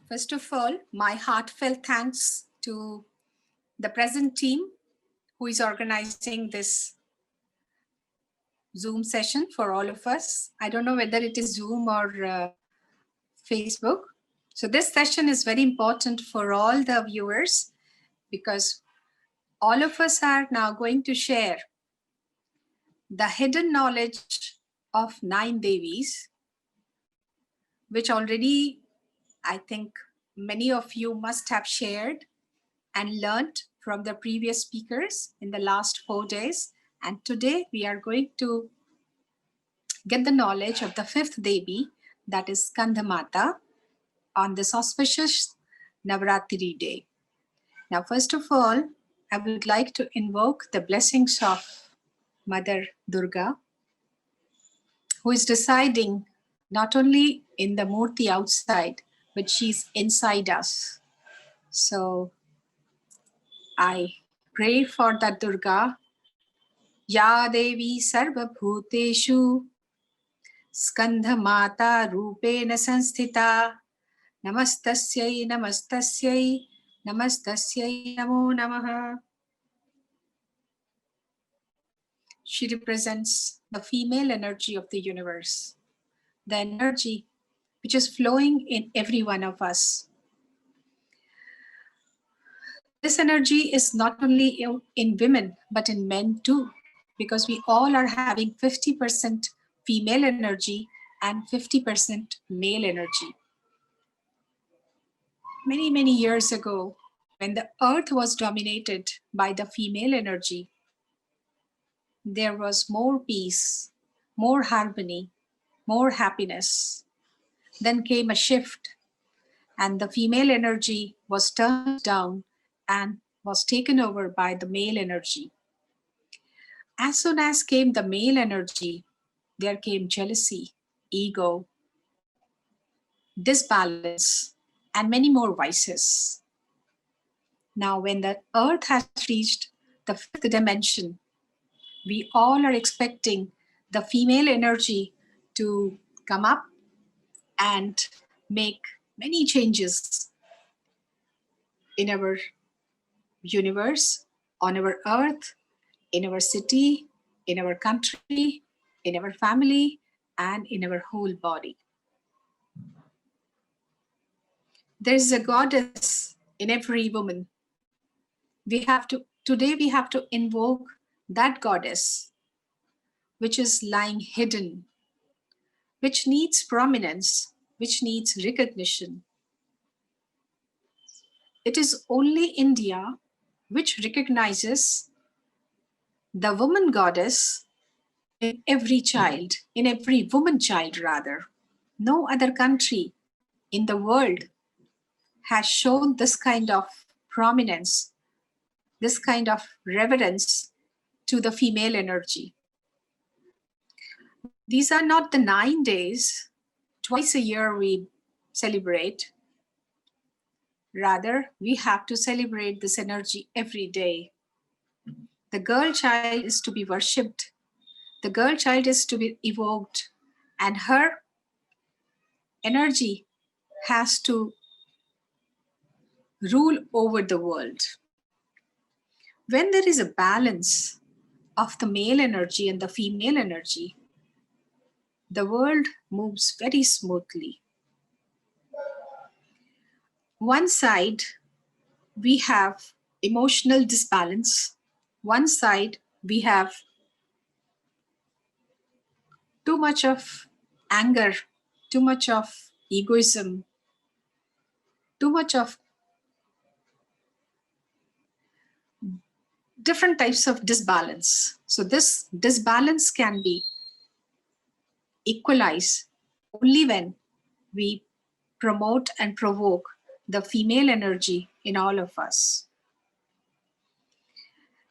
First of all, my heartfelt thanks to the present team who is organizing this Zoom session for all of us. I don't know whether it is Zoom or Facebook. So this session is very important for all the viewers because all of us are now going to share the hidden knowledge of 9 Devis, which already I think many of you must have shared and learned from the previous speakers in the last 4 days. And today we are going to get the knowledge of the 5th Devi, that is SkandaMata, on this auspicious Navratri day. Now, first of all, I would like to invoke the blessings of Mother Durga, who is residing not only in the Murti outside, but she's inside us. So I pray for that Durga. Ya Devi Sarva Bhuteshu SkandaMata Rupena Sanstita Namastasyai Namastasyai Namastasyai Namo Namaha. She represents the female energy of the universe, the energy which is flowing in every one of us. This energy is not only in women, but in men too, because we all are having 50% female energy and 50% male energy. Many, many years ago, when the earth was dominated by the female energy, there was more peace, more harmony, more happiness. Then came a shift, and the female energy was turned down and was taken over by the male energy. As soon as came the male energy, there came jealousy, ego, disbalance, and many more vices. Now, when the earth has reached the 5th dimension, we all are expecting the female energy to come up and make many changes in our universe, on our earth, in our city, in our country, in our family, and in our whole body. There's a goddess in every woman. Today we have to invoke that goddess, which is lying hidden, which needs prominence, which needs recognition. It is only India which recognizes the woman goddess in every child, in every woman child rather. No other country in the world has shown this kind of prominence, this kind of reverence to the female energy. These are not the 9 days, twice a year we celebrate. Rather, we have to celebrate this energy every day. The girl child is to be worshipped. The girl child is to be evoked, and her energy has to rule over the world. When there is a balance of the male energy and the female energy, the world moves very smoothly. One side, we have emotional disbalance. One side, we have too much of anger, too much of egoism, too much of different types of disbalance. So this disbalance can be equalized only when we promote and provoke the female energy in all of us.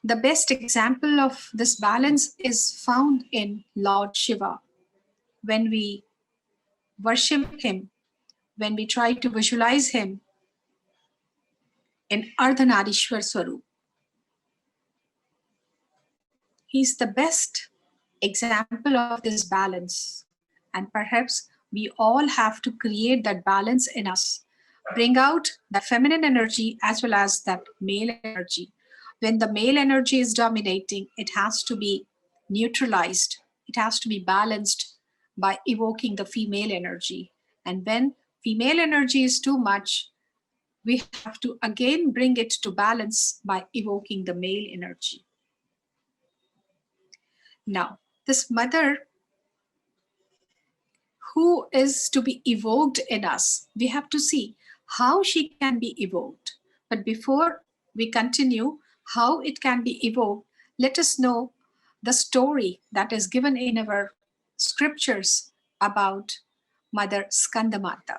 The best example of this balance is found in Lord Shiva. When we worship him, when we try to visualize him in Ardhanarishwar Swarup, he's the best example of this balance. And perhaps we all have to create that balance in us bring out the feminine energy as well as that male energy. When the male energy is dominating, it has to be neutralized, it has to be balanced by evoking the female energy. And when female energy is too much, we have to again bring it to balance by evoking the male energy. Now, this mother who is to be evoked in us, we have to see how she can be evoked. But before we continue how it can be evoked, let us know the story that is given in our scriptures about Mother SkandaMata.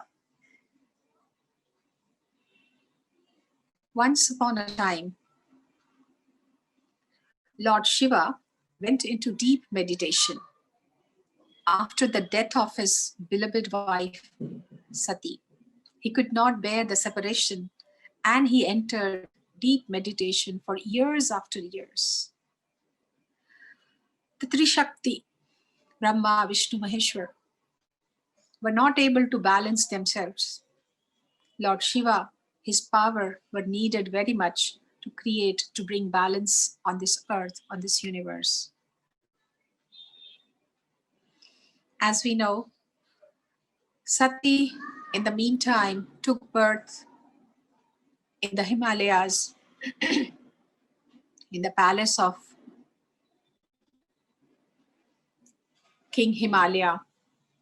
Once upon a time, Lord Shiva went into deep meditation after the death of his beloved wife, Sati. He could not bear the separation and he entered deep meditation for years after years. The Trishakti, Brahma, Vishnu, Maheshwar, were not able to balance themselves. Lord Shiva, his power were needed very much to create, to bring balance on this earth, on this universe. As we know, Sati, in the meantime, took birth in the Himalayas, in the palace of King Himalaya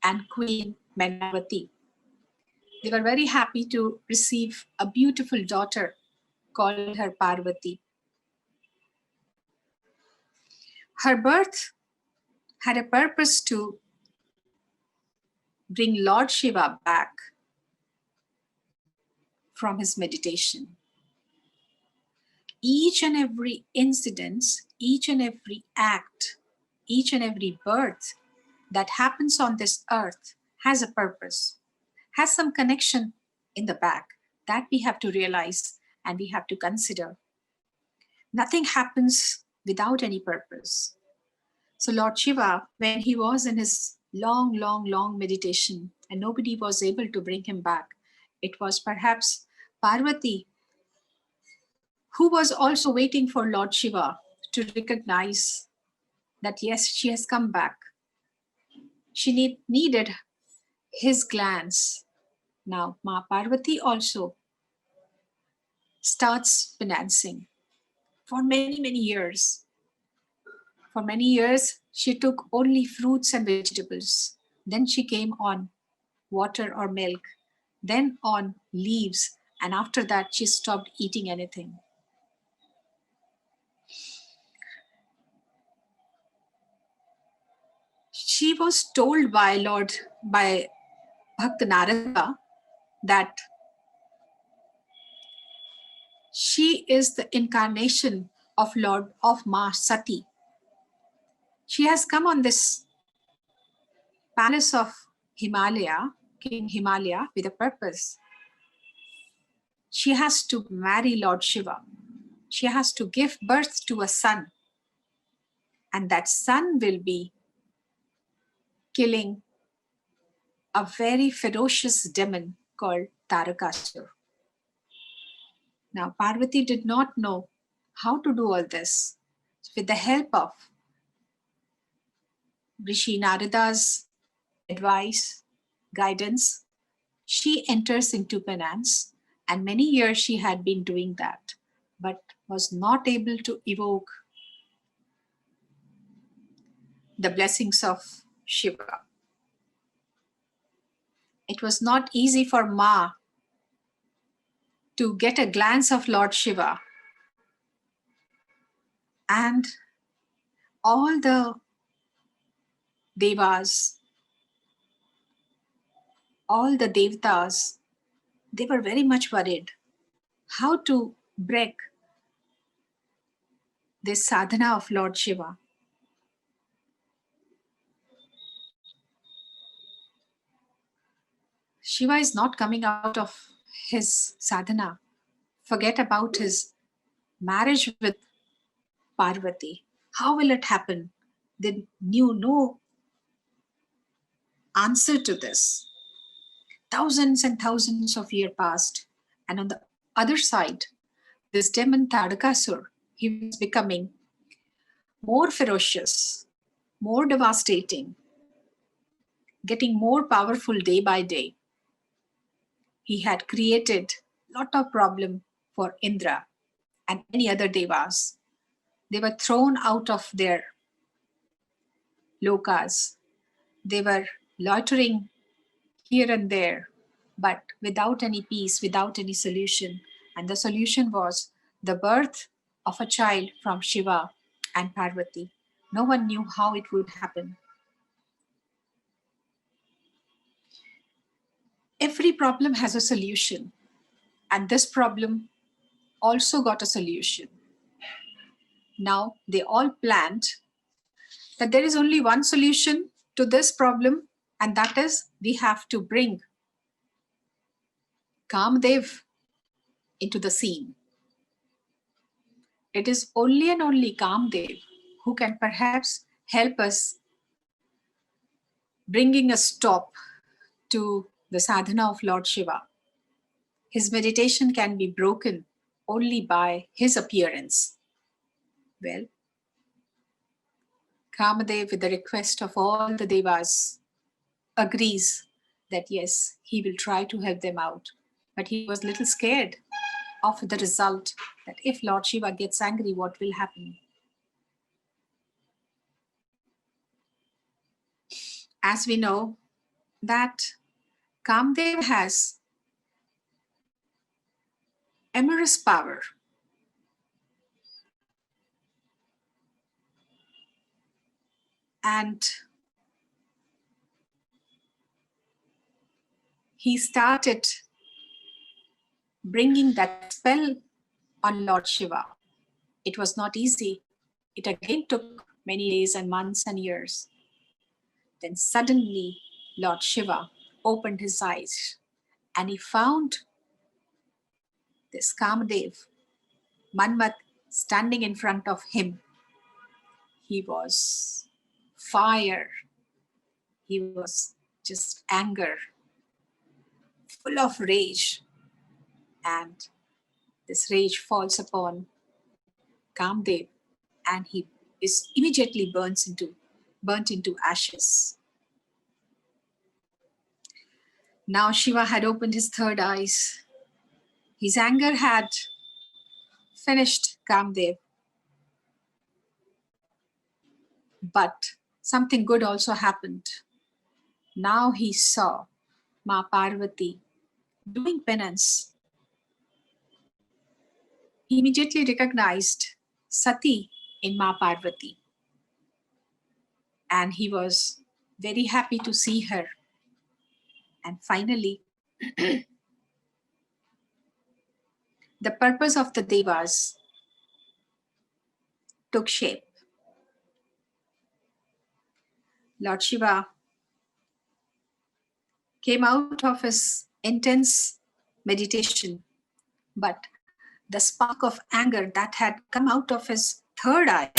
and Queen Navratri. They were very happy to receive a beautiful daughter, called her Parvati. Her birth had a purpose to bring Lord Shiva back from his meditation. Each and every incident, each and every act, each and every birth that happens on this earth has a purpose, has some connection in the back that we have to realize and we have to consider. Nothing happens without any purpose. So Lord Shiva, when he was in his long meditation and nobody was able to bring him back, it was perhaps Parvati who was also waiting for Lord Shiva to recognize that yes, she has come back. She needed his glance. Now, Ma Parvati also starts financing for many years. For many years, she took only fruits and vegetables. Then she came on water or milk, then on leaves, and after that, she stopped eating anything. She was told by Bhakta Narada that she is the incarnation of Ma Sati. She has come on this palace of Himalaya, King Himalaya, with a purpose. She has to marry Lord Shiva. She has to give birth to a son. And that son will be killing a very ferocious demon called Tarakasur. Now, Parvati did not know how to do all this. With the help of Rishi Narada's advice, guidance, she enters into penance, and many years she had been doing that, but was not able to evoke the blessings of Shiva. It was not easy for Ma to get a glance of Lord Shiva, and all the devas, all the devatas, they were very much worried how to break this sadhana of Lord Shiva. Shiva is not coming out of his sadhana. Forget about his marriage with Parvati. How will it happen? They knew no answer to this. thousands and thousands of years passed. And on the other side, this demon Tadakasur, he was becoming more ferocious, more devastating, getting more powerful day by day. He had created a lot of problem for Indra and many other devas. They were thrown out of their lokas. They were loitering here and there, but without any peace, without any solution. And the solution was the birth of a child from Shiva and Parvati. No one knew how it would happen. Every problem has a solution, and this problem also got a solution. Now they all planned that there is only one solution to this problem, and that is we have to bring Kamdev into the scene. It is only and only Kamdev who can perhaps help us bringing a stop to the sadhana of Lord Shiva. His meditation can be broken only by his appearance. Well, Kamadev, with the request of all the devas, agrees that yes, he will try to help them out. But he was a little scared of the result, that if Lord Shiva gets angry, what will happen? As we know that Kamdev has amorous power. And he started bringing that spell on Lord Shiva. It was not easy. It again took many days and months and years. Then suddenly Lord Shiva opened his eyes and he found this Kamadev, Manmat, standing in front of him. He was fire. He was just anger, full of rage. And this rage falls upon Kamdev and he is immediately burnt into ashes. Now Shiva had opened his third eyes. His anger had finished Kamdev. But something good also happened. Now he saw Ma Parvati doing penance. He immediately recognized Sati in Ma Parvati. And he was very happy to see her. And finally, the purpose of the devas took shape. Lord Shiva came out of his intense meditation, but the spark of anger that had come out of his third eye,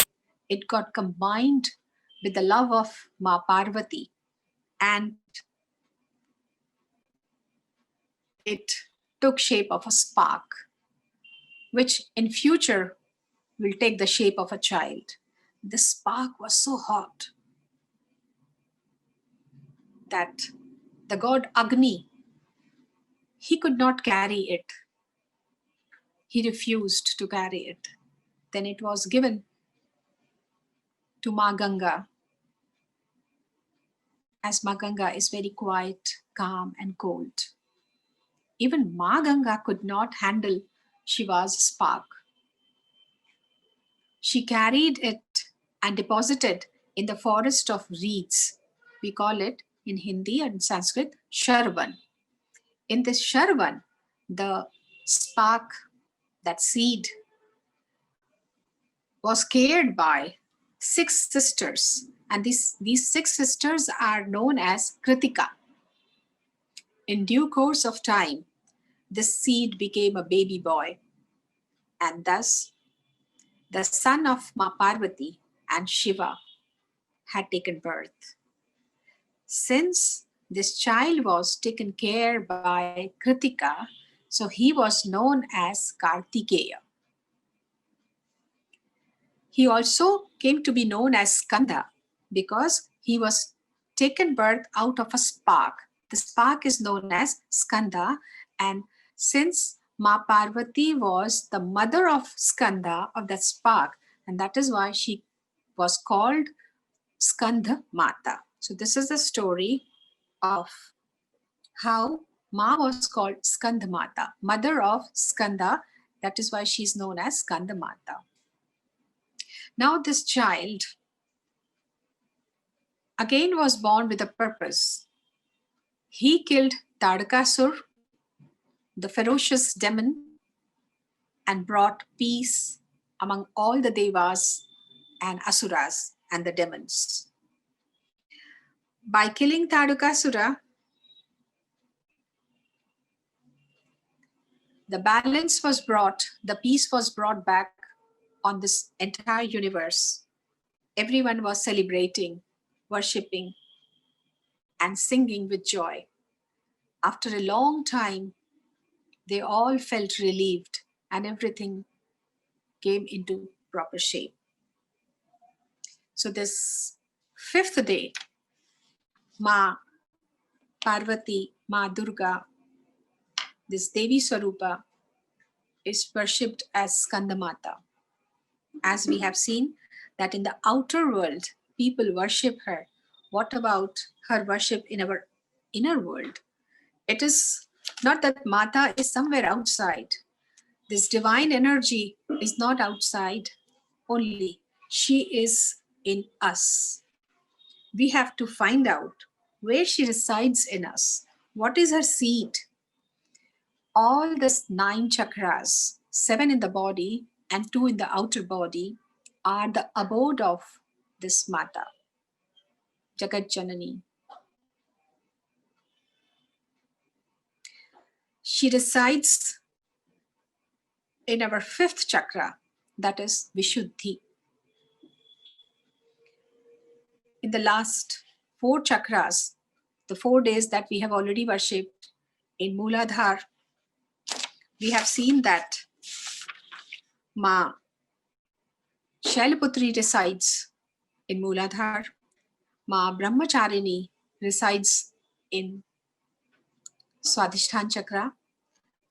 it got combined with the love of Ma Parvati, and it took shape of a spark, which in future will take the shape of a child. The spark was so hot that the god Agni, he could not carry it. He refused to carry it. Then it was given to Ma Ganga, as Ma Ganga is very quiet, calm and cold. Even Ma Ganga could not handle Shiva's spark. She carried it and deposited in the forest of reeds. We call it in Hindi and Sanskrit Sharvan. In this Sharvan, the spark, that seed, was cared by 6 sisters. And these 6 sisters are known as Kritika. In due course of time, this seed became a baby boy. And thus, the son of Ma Parvati and Shiva had taken birth. Since this child was taken care by Kritika, so he was known as Kartikeya. He also came to be known as Skanda because he was taken birth out of a spark. The spark is known as Skanda, and since Ma Parvati was the mother of Skanda, of that spark, and that is why she was called SkandaMata. So this is the story of how Ma was called SkandaMata, mother of Skanda. That is why she is known as SkandaMata. Now this child again was born with a purpose. He killed Tadakasur, the ferocious demon, and brought peace among all the devas and asuras and the demons. By killing Tadakasura, the balance was brought, the peace was brought back on this entire universe. Everyone was celebrating, worshipping, and singing with joy. After a long time, they all felt relieved and everything came into proper shape. So this 5th day, Ma Parvati, Ma Durga, this Devi Swarupa is worshipped as SkandaMata. As we have seen that in the outer world, people worship her. What about her worship in our inner world? It is not that Mata is somewhere outside. This divine energy is not outside only. She is in us. We have to find out where she resides in us. What is her seat? All these 9 chakras, 7 in the body and 2 in the outer body, are the abode of this Mata, Jagat Janani. She resides in our 5th chakra, that is Vishuddhi. In the last 4 chakras, the 4 days that we have already worshipped in Mooladhar, we have seen that Ma Shailaputri resides in Mooladhar, Ma Brahmacharini resides in Swadhisthana chakra,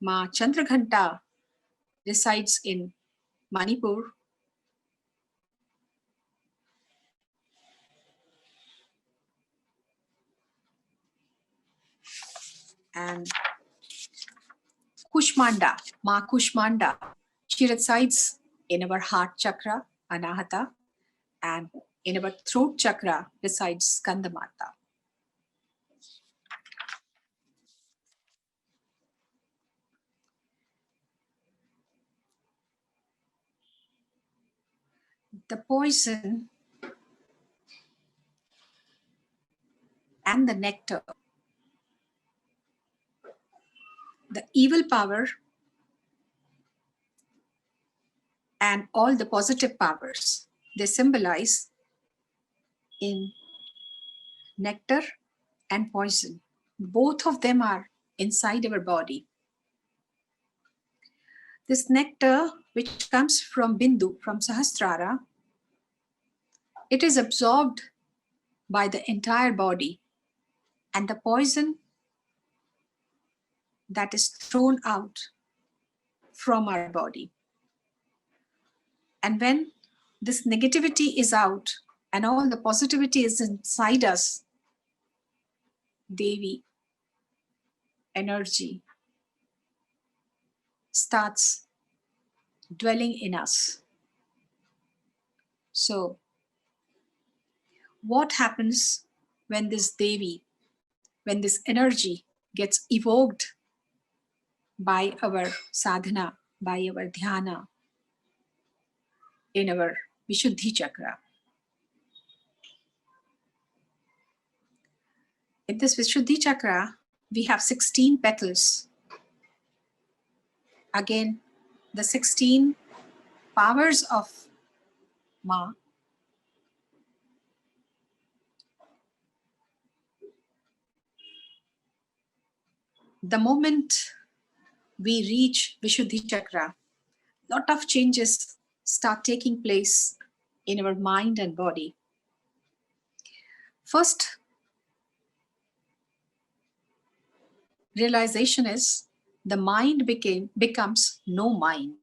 Ma Chandraghanta resides in Manipur, and Kushmanda, Ma Kushmanda, she resides in our heart chakra, Anahata, and in our throat chakra resides SkandaMata. The poison and the nectar, the evil power and all the positive powers, they symbolize in nectar and poison. Both of them are inside our body. This nectar, which comes from Bindu, from Sahasrara, it is absorbed by the entire body, and the poison that is thrown out from our body. And when this negativity is out and all the positivity is inside us, Devi energy starts dwelling in us. So, what happens when this Devi, when this energy gets evoked by our sadhana, by our dhyana, in our Vishuddhi chakra? In this Vishuddhi chakra, we have 16 petals. Again, the 16 powers of Ma. The moment we reach Vishuddhi Chakra, lot of changes start taking place in our mind and body. First realization is the mind becomes no mind.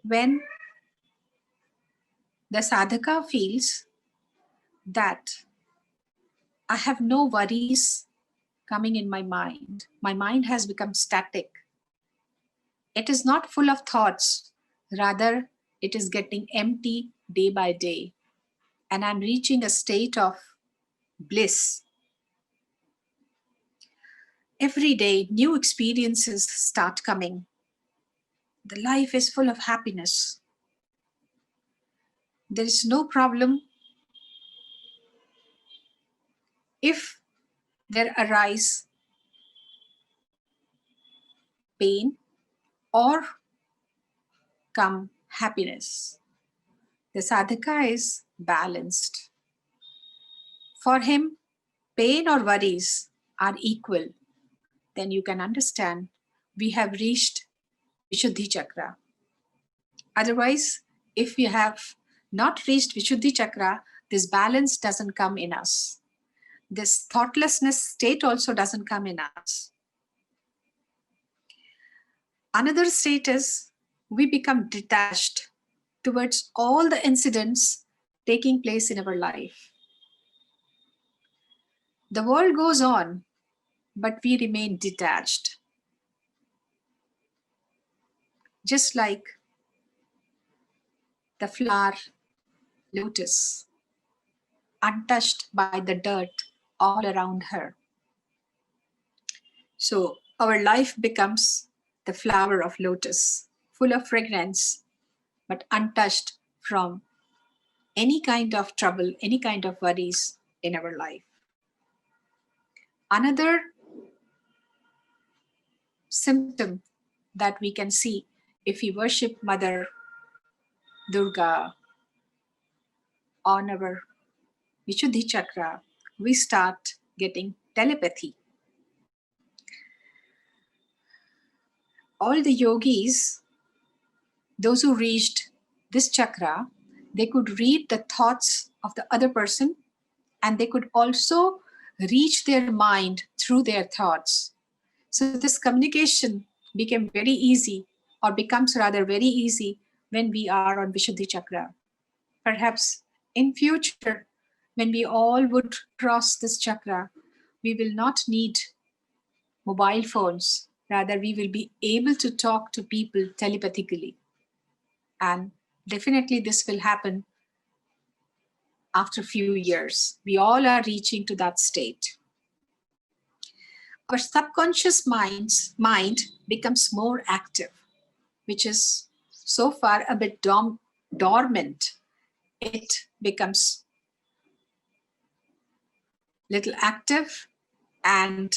When the sadhaka feels that I have no worries coming in my mind has become static. It is not full of thoughts, rather it is getting empty day by day, and I'm reaching a state of bliss. Every day, new experiences start coming. The life is full of happiness. There is no problem if there arise pain or come happiness. The sadhaka is balanced. For him, pain or worries are equal. Then you can understand we have reached Vishuddhi Chakra. Otherwise, if we have not reached Vishuddhi Chakra, this balance doesn't come in us. This thoughtlessness state also doesn't come in us. Another state is we become detached towards all the incidents taking place in our life. The world goes on, but we remain detached. Just like the flower lotus, untouched by the dirt all around her. So our life becomes the flower of lotus, full of fragrance, but untouched from any kind of trouble, any kind of worries in our life. Another symptom that we can see if we worship Mother Durga on our Vishuddhi Chakra, we start getting telepathy. All the yogis, those who reached this chakra, they could read the thoughts of the other person, and they could also reach their mind through their thoughts. So this communication became very easy, or becomes rather very easy, when we are on Vishuddhi Chakra. Perhaps in future, when we all would cross this chakra, we will not need mobile phones. Rather, we will be able to talk to people telepathically. And definitely this will happen after a few years. We all are reaching to that state. Our subconscious mind becomes more active, which is so far a bit dormant. It becomes little active, and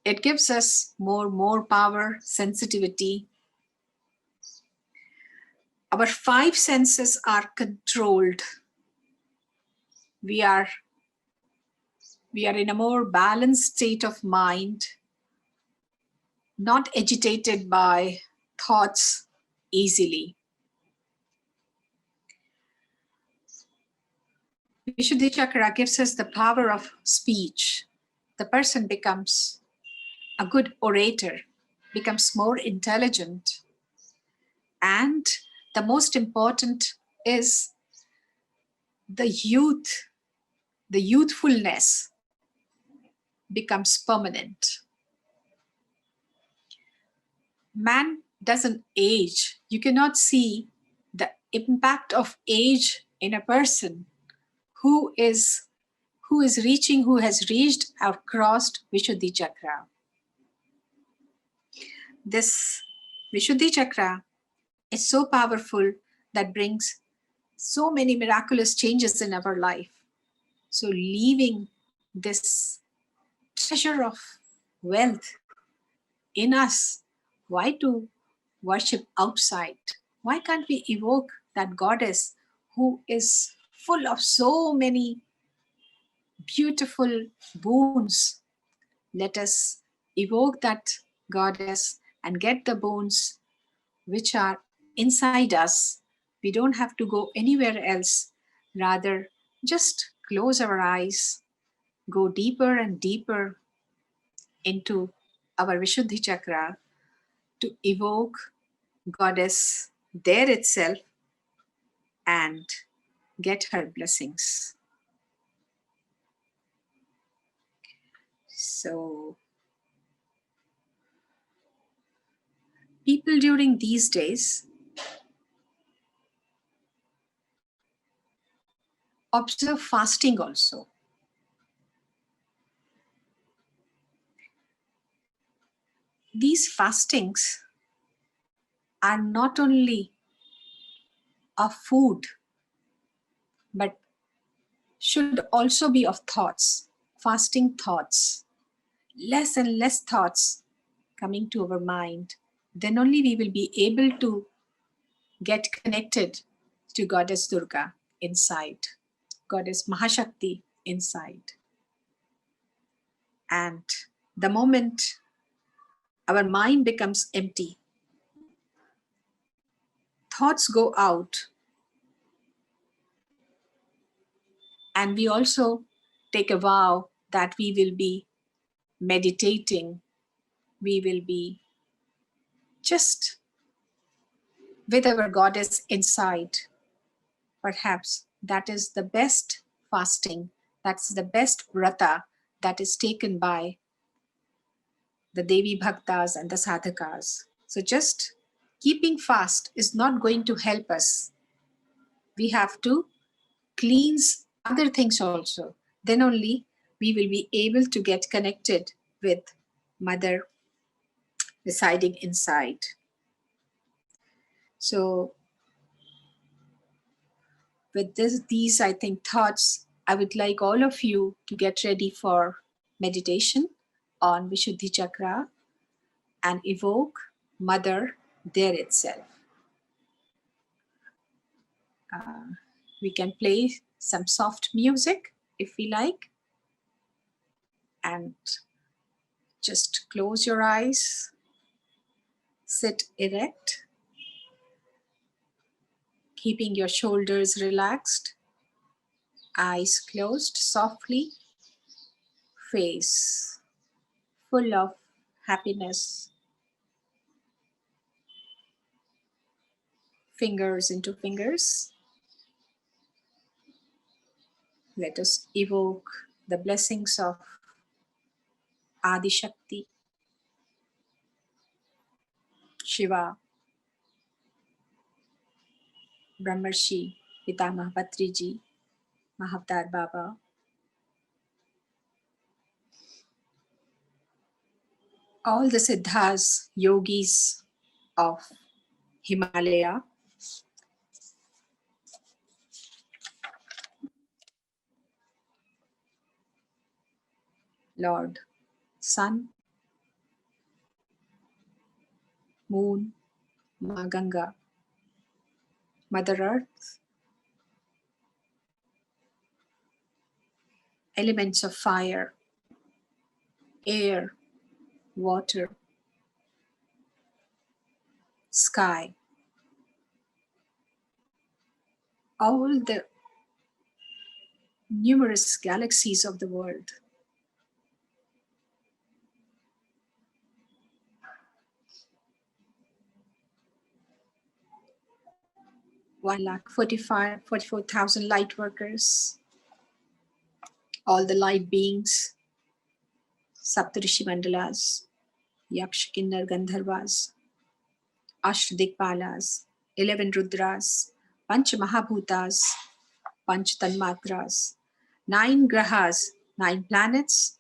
it gives us more power, sensitivity. Our 5 senses are controlled. We are in a more balanced state of mind, not agitated by thoughts easily. Vishuddhi Chakra gives us the power of speech. The person becomes a good orator, becomes more intelligent, and the most important is the youthfulness becomes permanent. Man doesn't age. You cannot see the impact of age in a person who has reached or crossed Vishuddhi Chakra. This Vishuddhi Chakra is so powerful that brings so many miraculous changes in our life. So leaving this treasure of wealth in us, why to worship outside? Why can't we evoke that goddess who is full of so many beautiful boons? Let us evoke that goddess and get the bones which are inside us. We don't have to go anywhere else. Rather, just close our eyes, go deeper and deeper into our Vishuddhi chakra to evoke goddess there itself and get her blessings. So, people during these days observe fasting also. These fastings are not only of food, but should also be of thoughts, fasting thoughts, less and less thoughts coming to our mind. Then only we will be able to get connected to Goddess Durga inside, Goddess Mahashakti inside. And the moment our mind becomes empty, thoughts go out, and we also take a vow that we will be meditating, we will be just with our goddess inside. Perhaps that is the best fasting, that's the best vrata that is taken by the Devi Bhaktas and the Sadhakas. So just keeping fast is not going to help us. We have to cleanse other things also. Then only we will be able to get connected with Mother residing inside. So with these, I think, thoughts, I would like all of you to get ready for meditation on Vishuddhi Chakra and evoke Mother there itself. We can play some soft music if we like, and just close your eyes, sit erect, keeping your shoulders relaxed, eyes closed softly, face full of happiness, fingers into fingers. Let us evoke the blessings of Adi Shakti, Shiva, Brahmarshi, Pitamah Patriji, Mahavtar Baba, all the Siddhas, yogis of Himalaya, Lord Sun, Moon, Ma Ganga, Mother Earth, elements of fire, air, water, sky, all the numerous galaxies of the world. 1,44,000 light workers, all the light beings, Saptarishi Mandalas, Yaksh, Kinnar, Gandharvas, Ashtadikpalas, 11 Rudras, Panch Mahabhutas, Panch Tanmatras, 9 Grahas, 9 planets,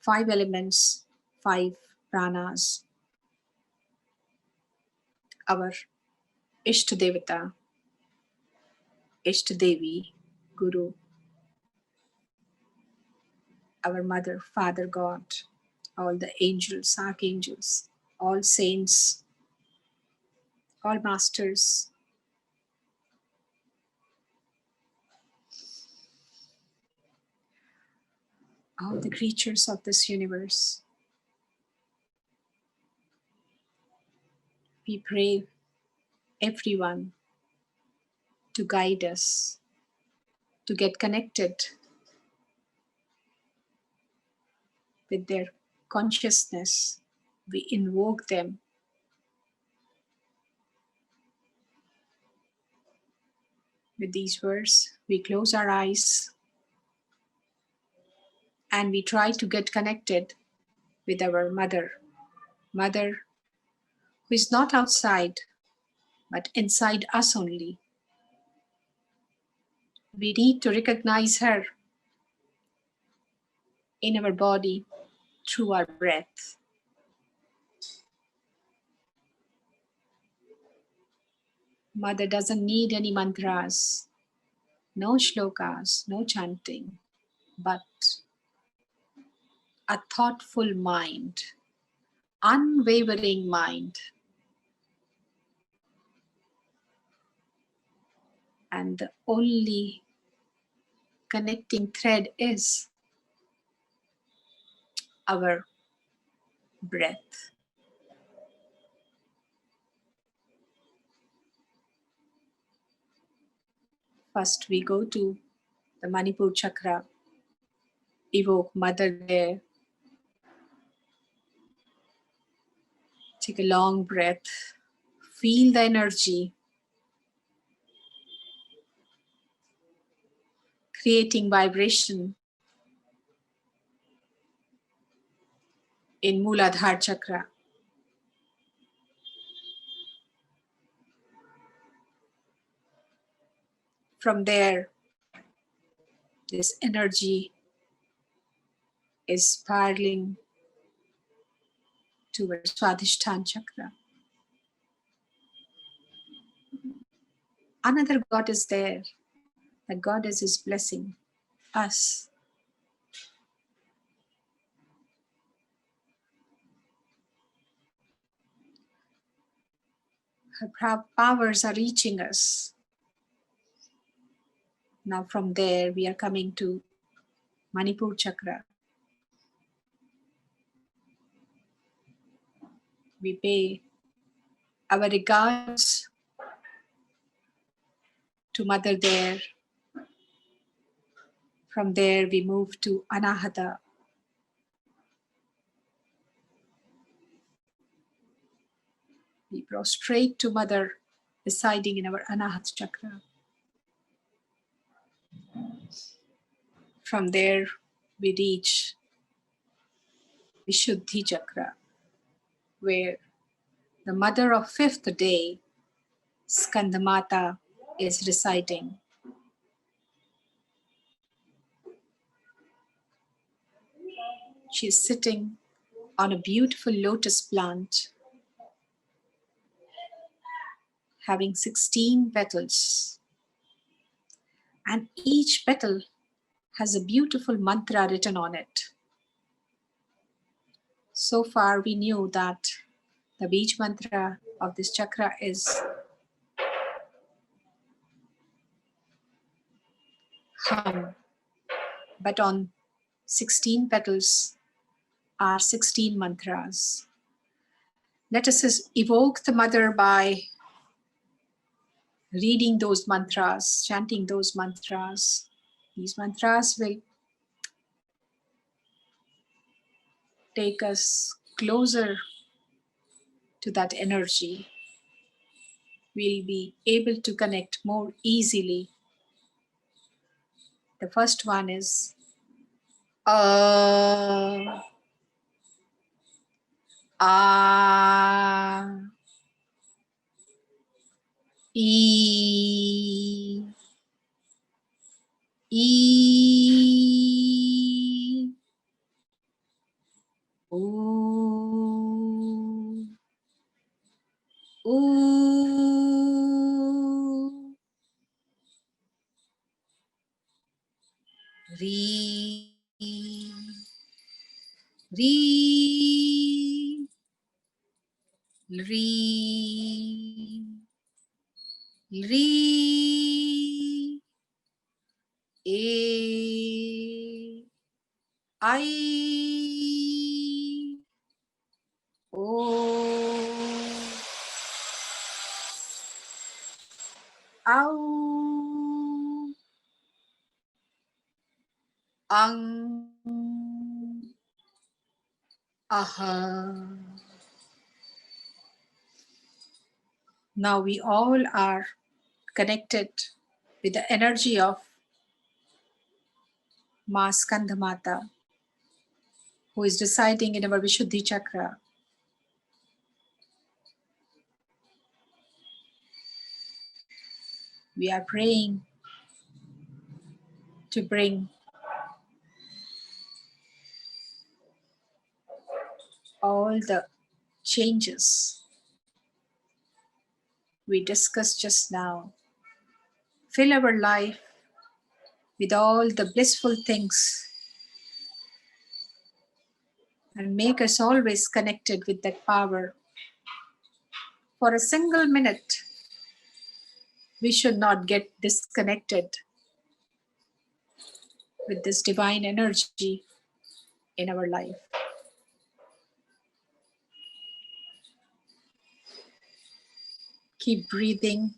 5 elements, 5 pranas, our Ishtadevata, Ishtadevi, Guru, our Mother, Father God, all the angels, archangels, all saints, all masters, all the creatures of this universe, We pray everyone to guide us, to get connected with their consciousness. We invoke them. With these words, we close our eyes and we try to get connected with our mother. Mother who is not outside, but inside us only. We need to recognize her in our body through our breath. Mother doesn't need any mantras, no shlokas, no chanting, but a thoughtful mind, unwavering mind. And the only connecting thread is our breath. First, we go to the Manipur chakra, evoke mother there. Take a long breath, feel the energy, creating vibration in Mooladhara chakra. From there, this energy is spiraling towards Swadhisthana chakra. Another God is there. That goddess is blessing us. Her powers are reaching us. Now from there, we are coming to Manipur chakra. We pay our regards to Mother there. From there, we move to Anahata. We prostrate to Mother residing in our Anahata chakra. From there, we reach Vishuddhi chakra, where the mother of fifth day, SkandaMata, is residing. She is sitting on a beautiful lotus plant, having 16 petals. And each petal has a beautiful mantra written on it. So far, we knew that the Bij mantra of this chakra is Hum. But on 16 petals are 16 mantras. Let us evoke the mother by reading those mantras, chanting those mantras. These mantras will take us closer to that energy. We'll be able to connect more easily. The first one is A, E, E, O, O, Re, Re, Re, Re, A, I, O, Au. Ang. Aha. Now we all are connected with the energy of Ma SkandaMata, who is residing in our Vishuddhi chakra. We are praying to bring all the changes we discussed just now. Fill our life with all the blissful things and make us always connected with that power. For a single minute, we should not get disconnected with this divine energy in our life. Keep breathing.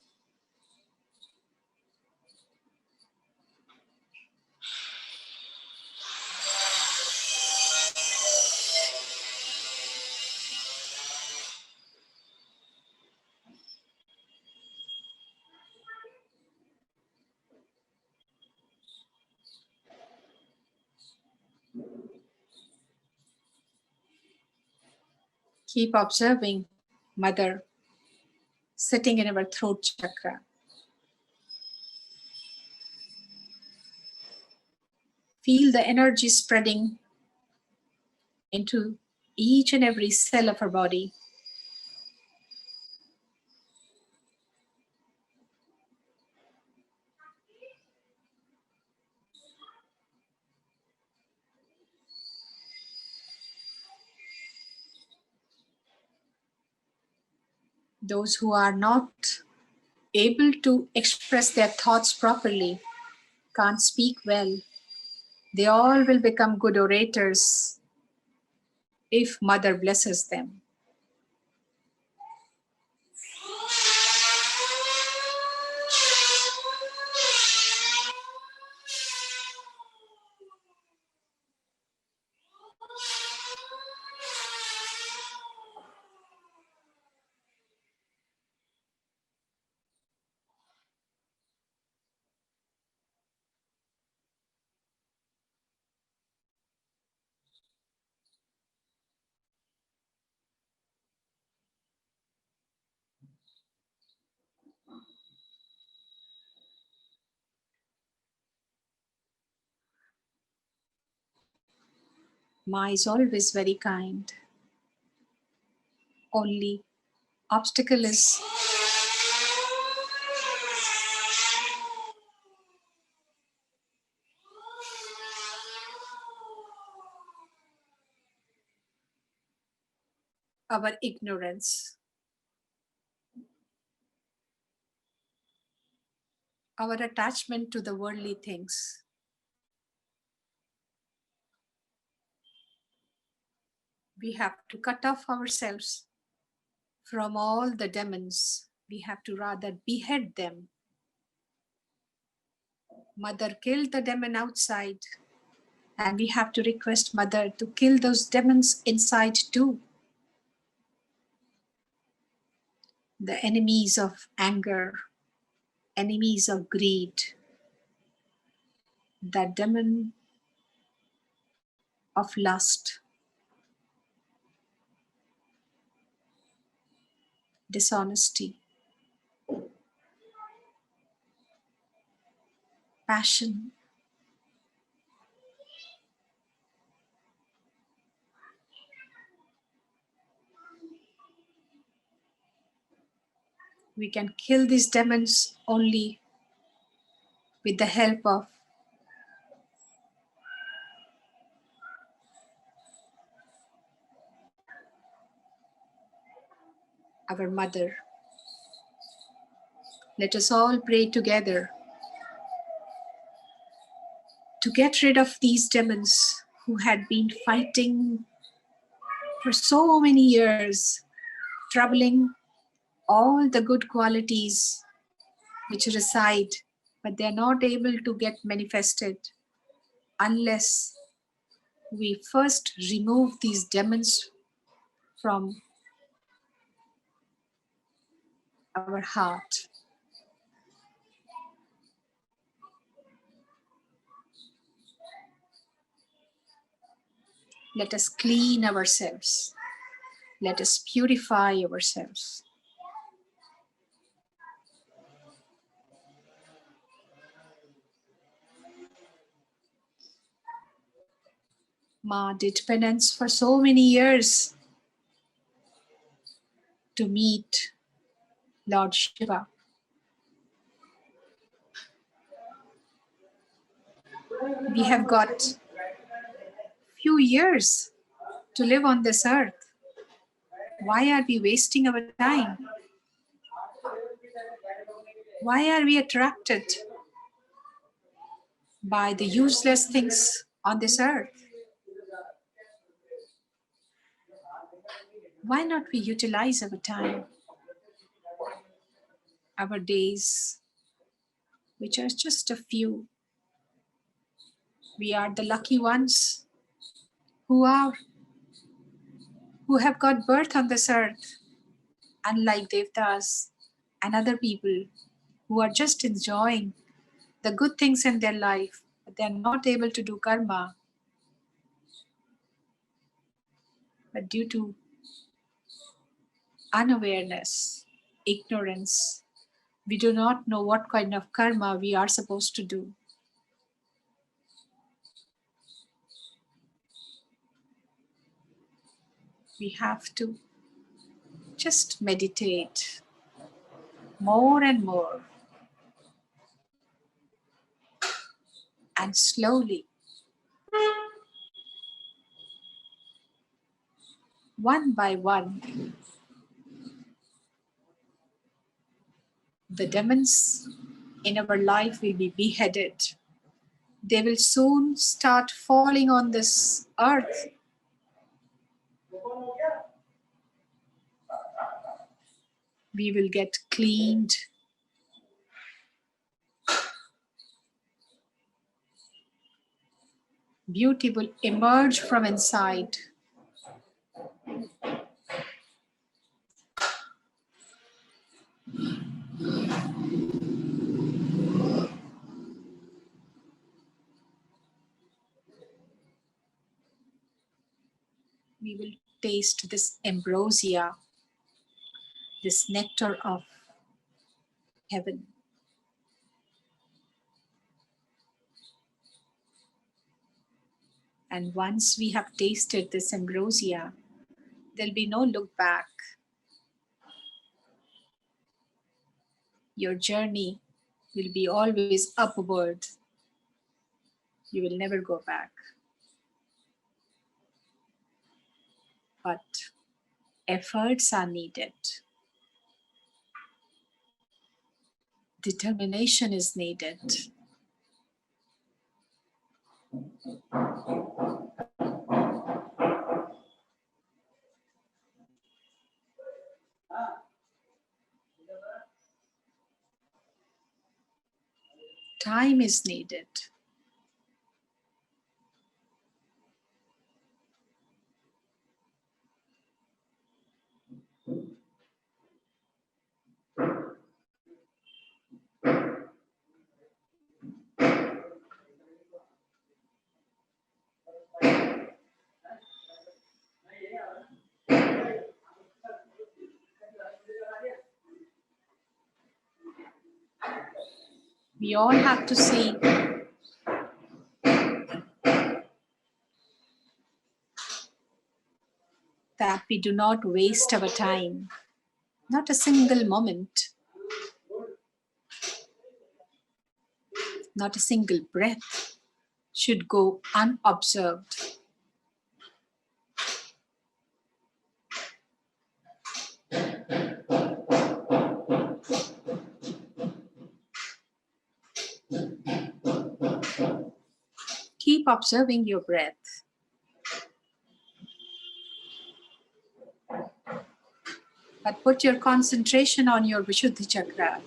Keep observing Mother sitting in our throat chakra. Feel the energy spreading into each and every cell of our body. Those who are not able to express their thoughts properly, can't speak well, they all will become good orators if Mother blesses them. Ma is always very kind. Only obstacle is our ignorance, our attachment to the worldly things. We have to cut off ourselves from all the demons. We have to rather behead them. Mother killed the demon outside, and we have to request Mother to kill those demons inside too. The enemies of anger, enemies of greed, that demon of lust, dishonesty, passion. We can kill these demons only with the help of our Mother. Let us all pray together to get rid of these demons who had been fighting for so many years, troubling all the good qualities which reside, but they are not able to get manifested unless we first remove these demons from our heart. Let us clean ourselves. Let us purify ourselves. Ma did penance for so many years to meet Lord Shiva. We have got few years to live on this earth. Why are we wasting our time? Why are we attracted by the useless things on this earth? Why not we utilize our time, our days, which are just a few? We are the lucky ones who have got birth on this earth, unlike Devtas and other people who are just enjoying the good things in their life, but they are not able to do karma. But due to unawareness, ignorance, we do not know what kind of karma we are supposed to do. We have to just meditate more and more, and slowly, one by one, the demons in our life will be beheaded. They will soon start falling on this earth. We will get cleaned. Beauty will emerge from inside. We will taste this ambrosia, this nectar of heaven. And once we have tasted this ambrosia, there'll be no look back. Your journey will be always upward. You will never go back. But efforts are needed. Determination is needed. Time is needed. We all have to see that we do not waste our time. Not a single moment. Not a single breath should go unobserved. Keep observing your breath. But put your concentration on your Vishuddhi chakra.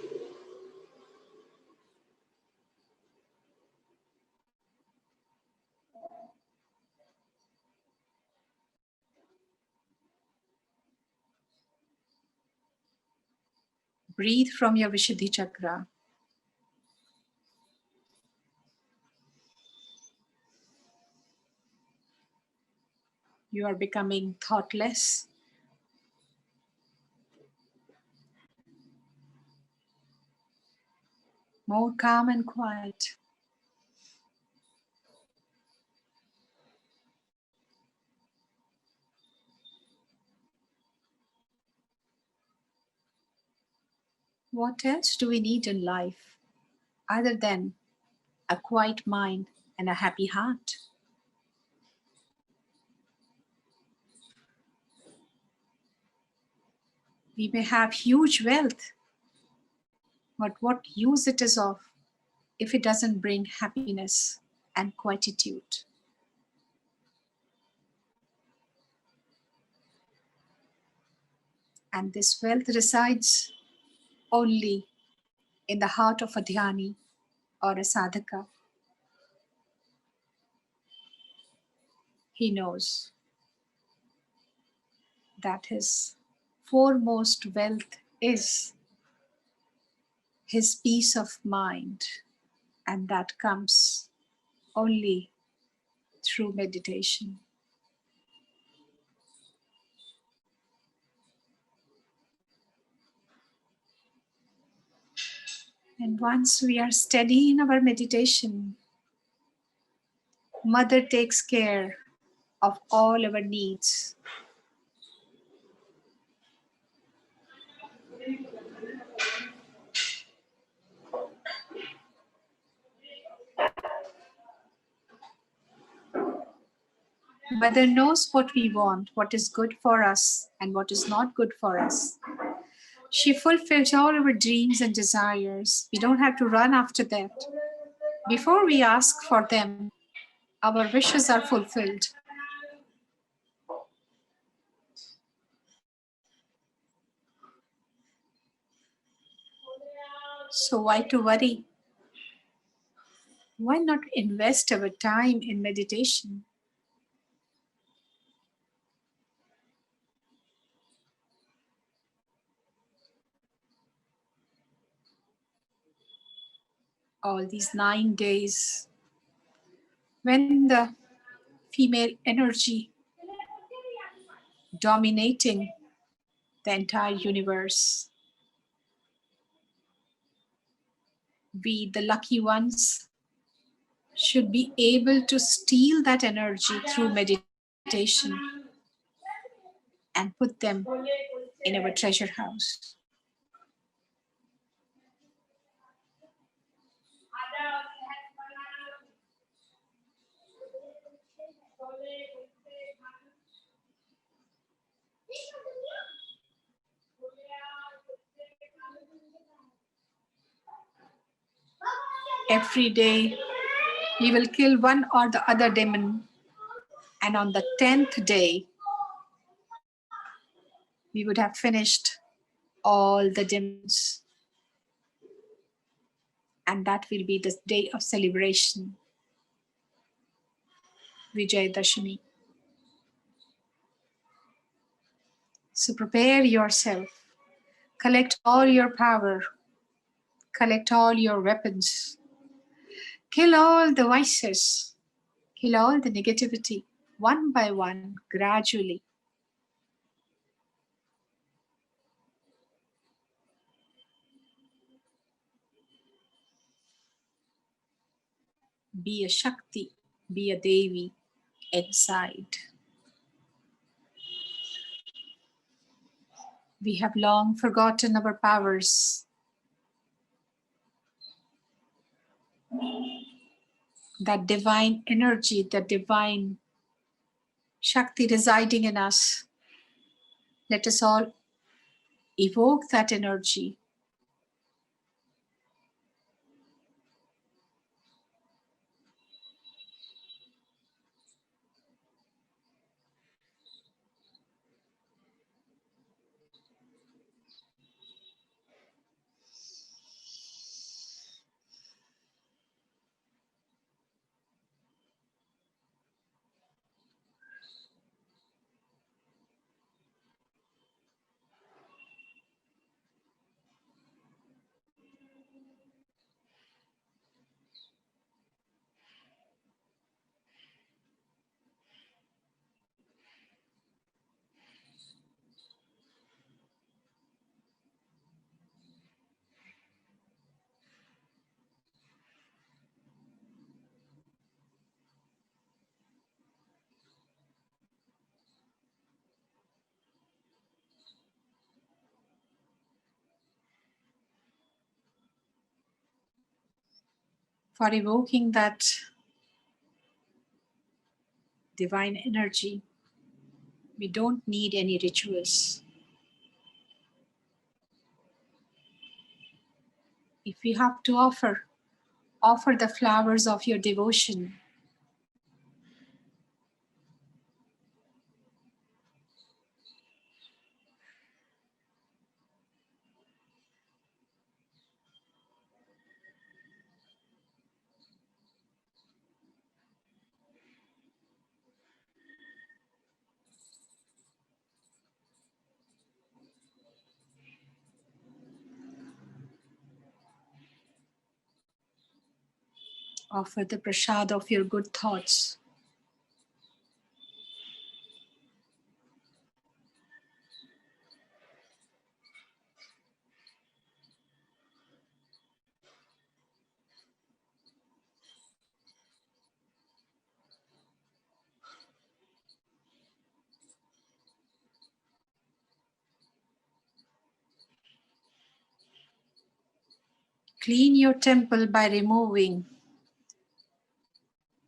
Breathe from your Vishuddhi chakra. You are becoming thoughtless. More calm and quiet. What else do we need in life other than a quiet mind and a happy heart? We may have huge wealth, but what use it is of if it doesn't bring happiness and quietude? And this wealth resides only in the heart of a dhyani or a sadhaka. He knows that his foremost wealth is his peace of mind, and that comes only through meditation. And once we are steady in our meditation, Mother takes care of all our needs. Mother knows what we want, what is good for us, and what is not good for us. She fulfills all our dreams and desires. We don't have to run after that. Before we ask for them, our wishes are fulfilled. So why to worry? Why not invest our time in meditation? All these 9 days, when the female energy dominating the entire universe, we, the lucky ones, should be able to steal that energy through meditation and put them in our treasure house. Every day, we will kill one or the other demon, and on the 10th day, we would have finished all the demons. And that will be the day of celebration, Vijay Dashami. So prepare yourself, collect all your power, collect all your weapons, kill all the vices, kill all the negativity, one by one, gradually. Be a Shakti, be a Devi inside. We have long forgotten our powers. That divine energy, that divine Shakti residing in us. Let us all evoke that energy. for evoking that divine energy. We don't need any rituals. If we have to offer the flowers of your devotion. Offer the prasad of your good thoughts. Clean your temple by removing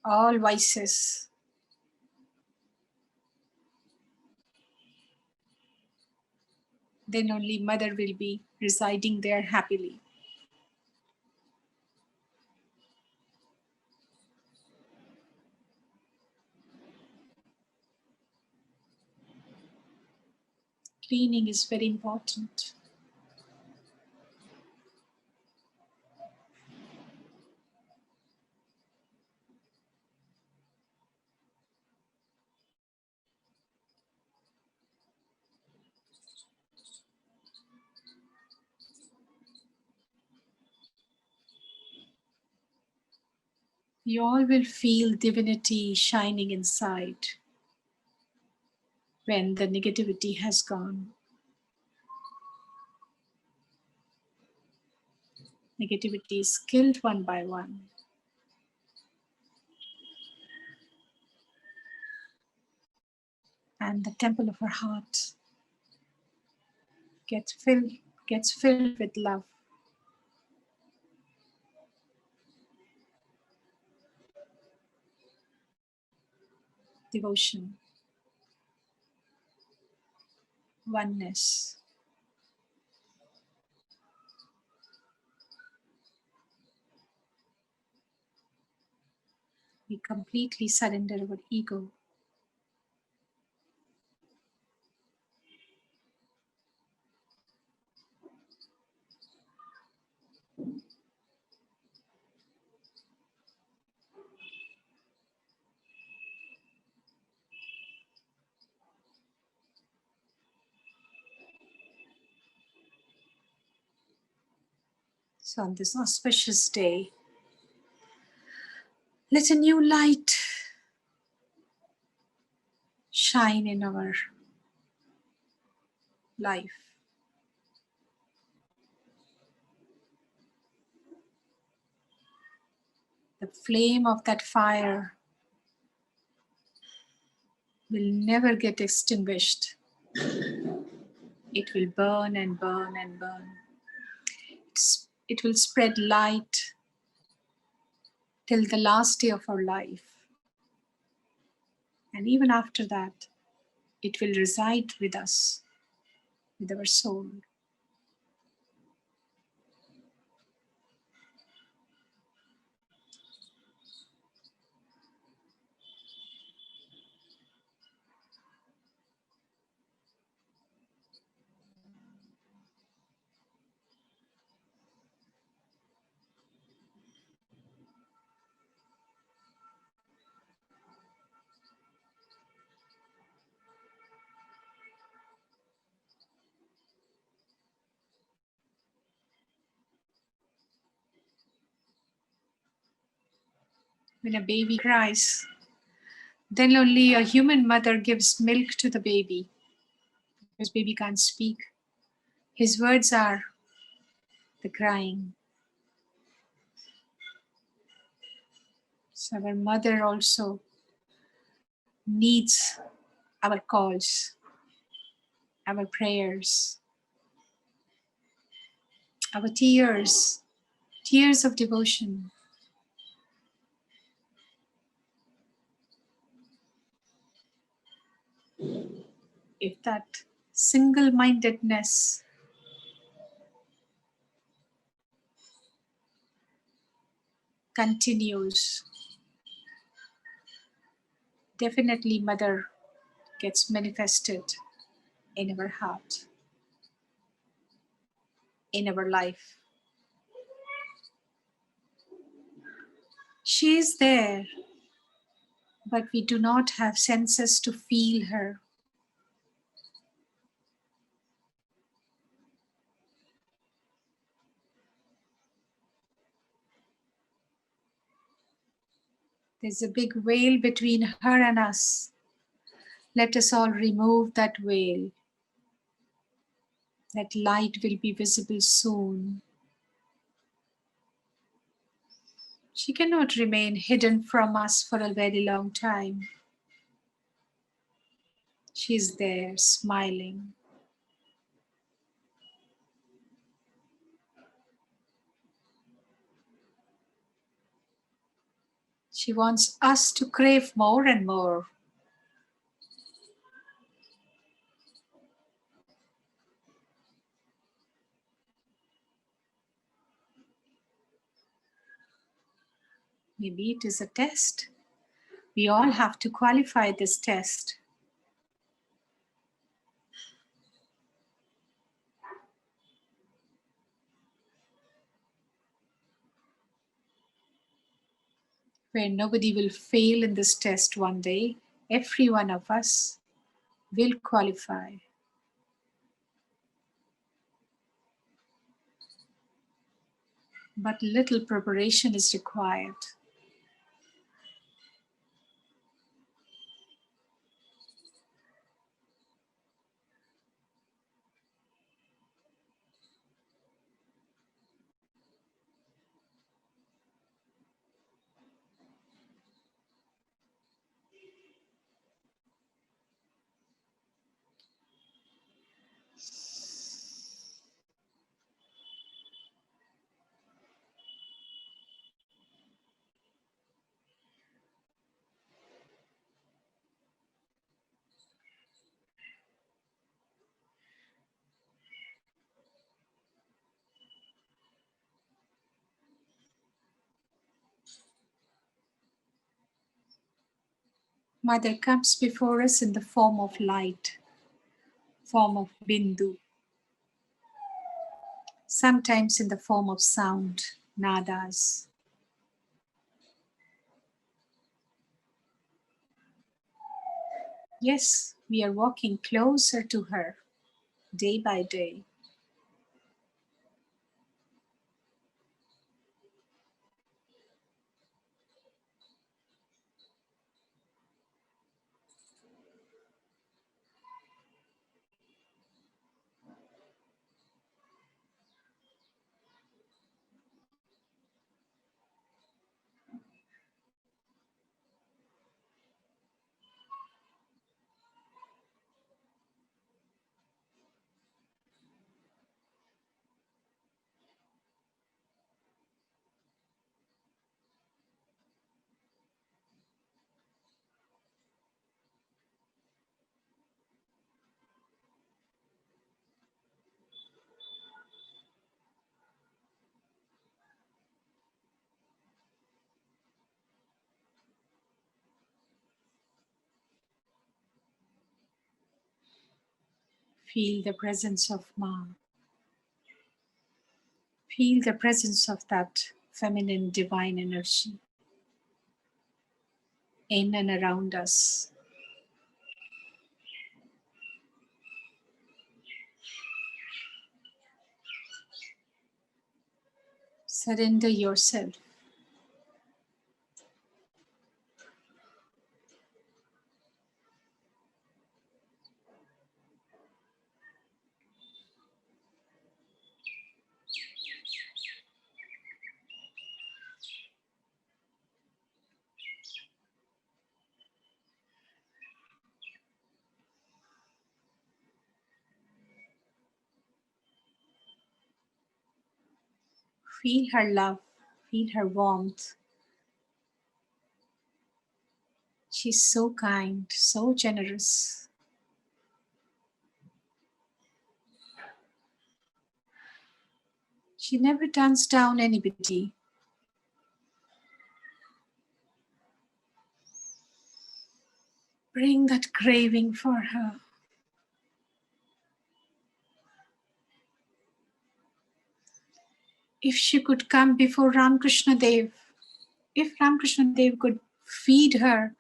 all vices. Then only Mother will be residing there happily. Cleaning is very important. You all will feel divinity shining inside when the negativity has gone. Negativity is killed one by one. And the temple of our heart gets filled with love. Devotion. Oneness. We completely surrender our ego. So on this auspicious day, let a new light shine in our life. The flame of that fire will never get extinguished. It will burn and burn and burn. It will spread light till the last day of our life. And even after that, it will reside with us, with our soul. When a baby cries, then only a human mother gives milk to the baby. Because baby can't speak. His words are the crying. So our mother also needs our calls, our prayers, our tears of devotion. If that single-mindedness continues, definitely Mother gets manifested in our heart, in our life. She is there, but we do not have senses to feel her. There's a big veil between her and us. Let us all remove that veil. That light will be visible soon. She cannot remain hidden from us for a very long time. She is there, smiling. She wants us to crave more and more. Maybe it is a test. We all have to qualify this test. Where nobody will fail in this test one day. Every one of us will qualify. But little preparation is required. Mother comes before us in the form of light, form of bindu, sometimes in the form of sound, nadas. Yes, we are walking closer to her day by day. Feel the presence of Ma. Feel the presence of that feminine divine energy in and around us. Surrender yourself. Feel her love, feel her warmth. She's so kind, so generous. She never turns down anybody. Bring that craving for her. If she could come before Ramakrishna Dev, if Ramakrishna Dev could feed her,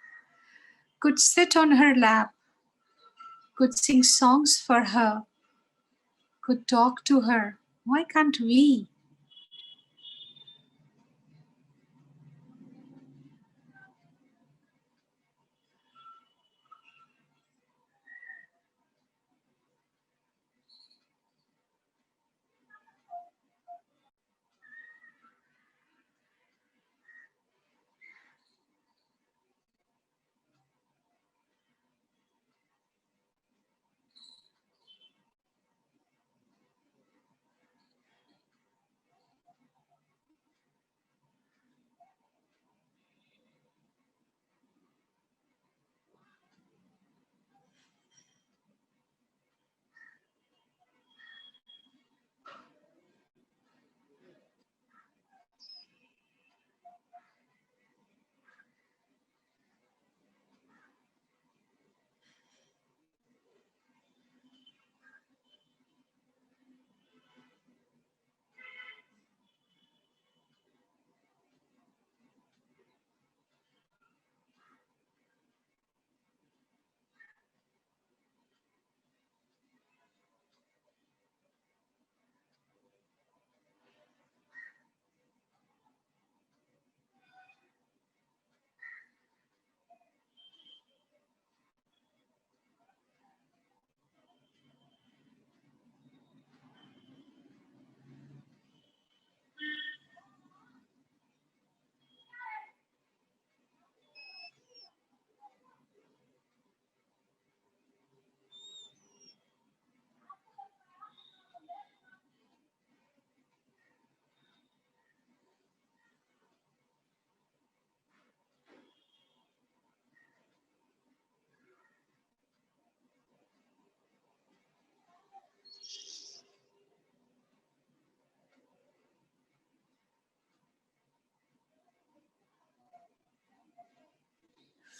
could sit on her lap, could sing songs for her, could talk to her, why can't we?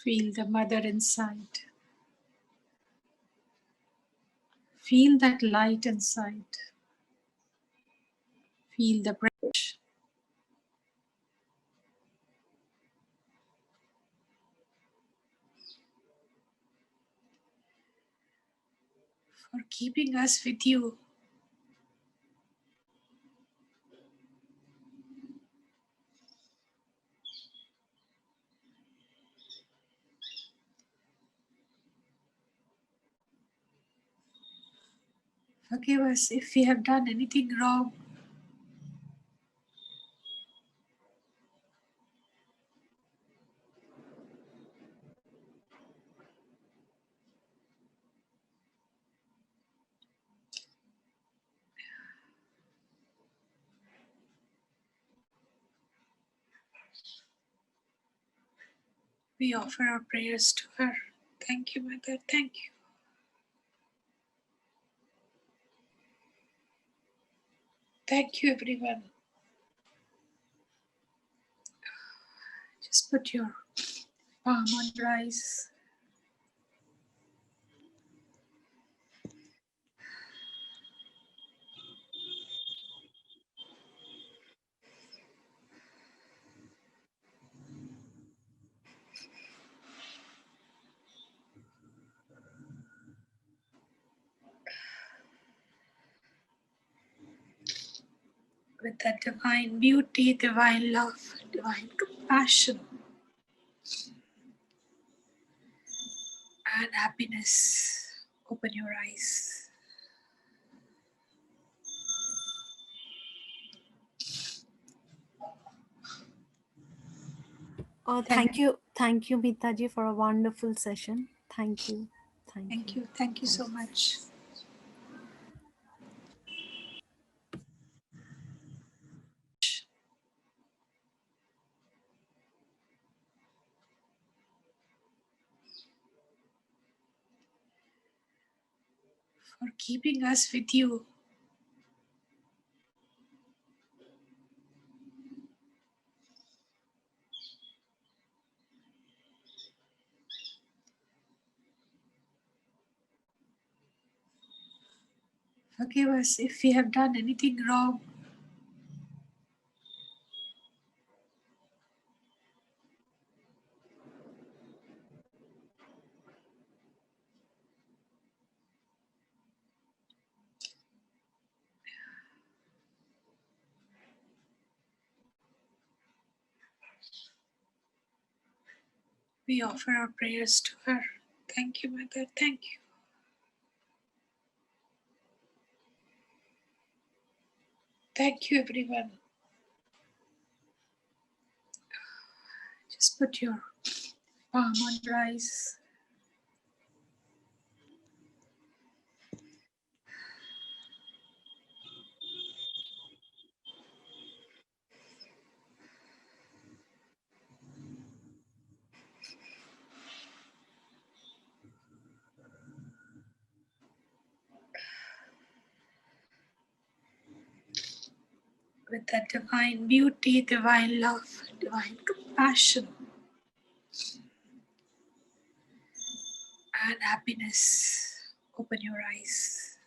Feel the mother inside. Feel that light inside. Feel the bridge. For keeping us with you. Forgive us if we have done anything wrong. We offer our prayers to her. Thank you, Mother. Thank you. Thank you, everyone. Just put your palm on your eyes. With that divine beauty, divine love, divine compassion, and happiness, open your eyes. Thank you, Meeta ji, for a wonderful session. Thank you. Thank you so much. For keeping us with you. Forgive us if we have done anything wrong. We offer our prayers to her. Thank you, Mother. Thank you. Thank you, everyone. Just put your palm on your eyes. With that divine beauty, divine love, divine compassion, and happiness, open your eyes.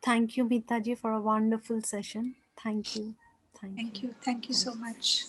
Thank you, Meeta ji, for a wonderful session. Thank you. Thank you so much.